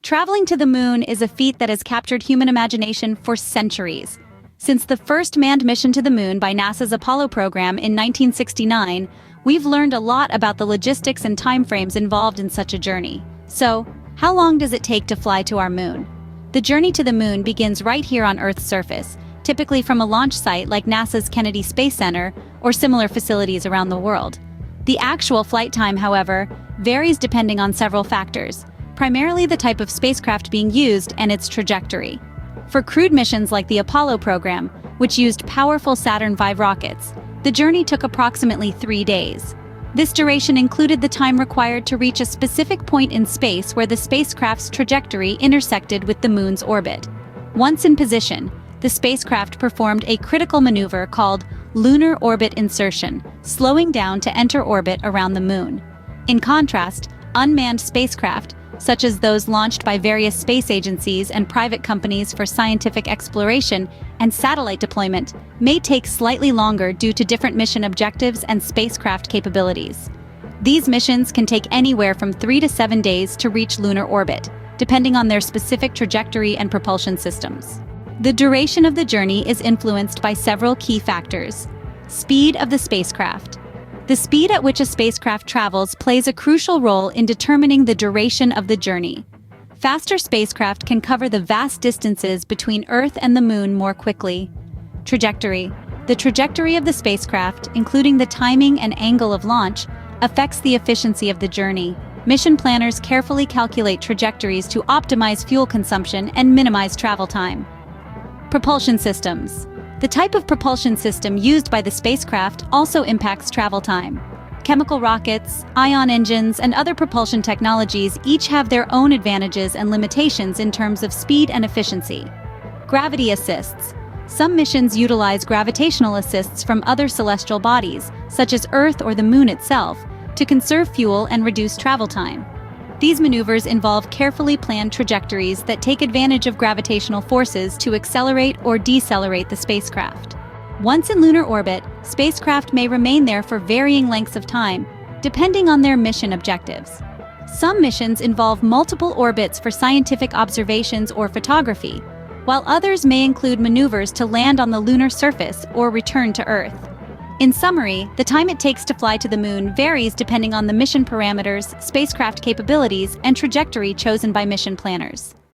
Traveling to the moon is a feat that has captured human imagination for centuries. Since the first manned mission to the moon by NASA's Apollo program in 1969, we've learned a lot about the logistics and timeframes involved in such a journey. So, how long does it take to fly to our moon? The journey to the moon begins right here on Earth's surface, typically from a launch site like NASA's Kennedy Space Center or similar facilities around the world. The actual flight time, however, varies depending on several factors, primarily the type of spacecraft being used and its trajectory. For crewed missions like the Apollo program, which used powerful Saturn V rockets, the journey took approximately 3 days. This duration included the time required to reach a specific point in space where the spacecraft's trajectory intersected with the moon's orbit. Once in position, the spacecraft performed a critical maneuver called lunar orbit insertion, slowing down to enter orbit around the moon. In contrast, unmanned spacecraft, such as those launched by various space agencies and private companies for scientific exploration and satellite deployment, may take slightly longer due to different mission objectives and spacecraft capabilities. These missions can take anywhere from 3 to 7 days to reach lunar orbit, depending on their specific trajectory and propulsion systems. The duration of the journey is influenced by several key factors. Speed of the spacecraft. The speed at which a spacecraft travels plays a crucial role in determining the duration of the journey. Faster spacecraft can cover the vast distances between Earth and the Moon more quickly. Trajectory. The trajectory of the spacecraft, including the timing and angle of launch, affects the efficiency of the journey. Mission planners carefully calculate trajectories to optimize fuel consumption and minimize travel time. Propulsion systems. The type of propulsion system used by the spacecraft also impacts travel time. Chemical rockets, ion engines, and other propulsion technologies each have their own advantages and limitations in terms of speed and efficiency. Gravity assists. Some missions utilize gravitational assists from other celestial bodies, such as Earth or the Moon itself, to conserve fuel and reduce travel time. These maneuvers involve carefully planned trajectories that take advantage of gravitational forces to accelerate or decelerate the spacecraft. Once in lunar orbit, spacecraft may remain there for varying lengths of time, depending on their mission objectives. Some missions involve multiple orbits for scientific observations or photography, while others may include maneuvers to land on the lunar surface or return to Earth. In summary, the time it takes to fly to the moon varies depending on the mission parameters, spacecraft capabilities, and trajectory chosen by mission planners.